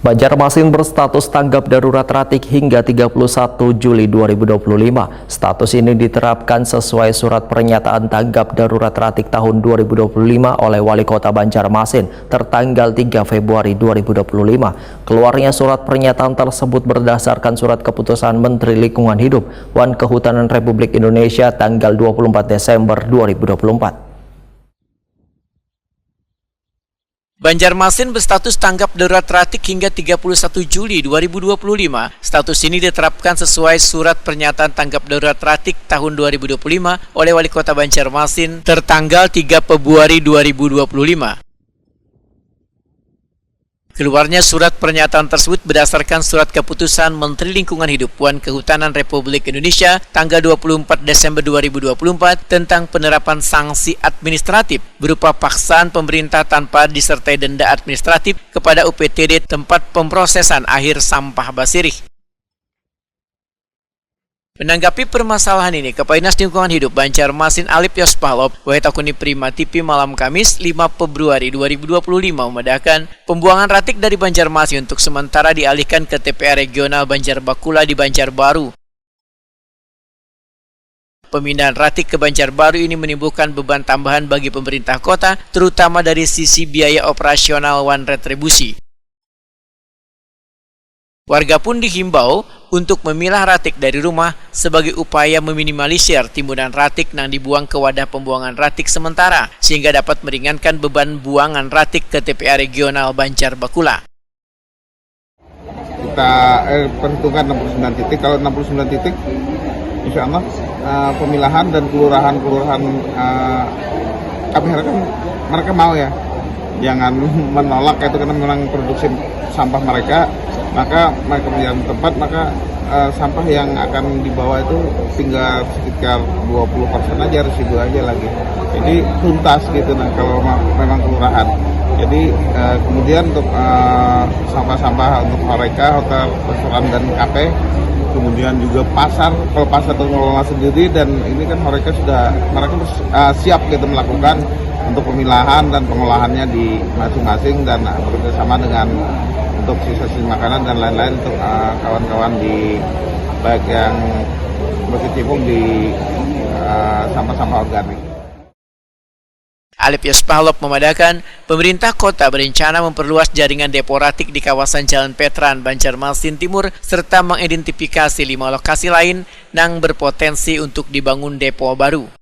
Banjarmasin berstatus tanggap darurat Ratik hingga 31 Juli 2025. Status ini diterapkan sesuai surat pernyataan tanggap darurat Ratik tahun 2025 oleh Wali Kota Banjarmasin tertanggal 3 Februari 2025. Keluarnya surat pernyataan tersebut berdasarkan surat keputusan Menteri Lingkungan Hidup Wan Kehutanan Republik Indonesia tanggal 24 Desember 2024. Banjarmasin berstatus tanggap darurat Ratik hingga 31 Juli 2025. Status ini diterapkan sesuai surat pernyataan tanggap darurat Ratik tahun 2025 oleh Wali Kota Banjarmasin tertanggal 3 Februari 2025. Keluarnya surat pernyataan tersebut berdasarkan surat keputusan Menteri Lingkungan Hidup Wan Kehutanan Republik Indonesia tanggal 24 Desember 2024 tentang penerapan sanksi administratif berupa paksaan pemerintah tanpa disertai denda administratif kepada UPTD tempat pemrosesan akhir sampah Basirih. Menanggapi permasalahan ini, Kepala Dinas Lingkungan Hidup Banjarmasin Alip Yospahlop, Wahitakuni Prima TV malam Kamis 5 Februari 2025 membedakan pembuangan Ratik dari Banjarmasin untuk sementara dialihkan ke TPA Regional Banjarbakula di Banjarbaru. Pemindahan Ratik ke Banjarbaru ini menimbulkan beban tambahan bagi pemerintah kota, terutama dari sisi biaya operasional wan retribusi. Warga pun dihimbau untuk memilah Ratik dari rumah sebagai upaya meminimalisir timbunan Ratik yang dibuang ke wadah pembuangan Ratik sementara sehingga dapat meringankan beban buangan Ratik ke TPA Regional Banjarbakula. Kita perhitungkan 69 titik, kalau 69 titik insya Allah pemilahan dan kelurahan-kelurahan kami harapkan mereka mau ya, jangan menolak itu karena memang produksi sampah mereka, maka mereka menjadi tempat, maka sampah yang akan dibawa itu tinggal sekitar 20% aja, residu aja lagi. Jadi tuntas gitu nah kalau memang kelurahan. Jadi kemudian untuk sampah-sampah untuk mereka, hotel, restoran dan kafe, kemudian juga pasar, kalau pasar mengelola sendiri dan ini kan mereka siap gitu melakukan untuk pemilahan dan pengolahannya di masing-masing dan bekerjasama dengan untuk sisa-sisa makanan dan lain-lain untuk kawan-kawan di baik yang berkecimpung di sampah-sampah organik. Alip Yospahlop memadakan pemerintah kota berencana memperluas jaringan depo Ratik di kawasan Jalan Petran, Banjarmasin Timur serta mengidentifikasi 5 lokasi lain yang berpotensi untuk dibangun depo baru.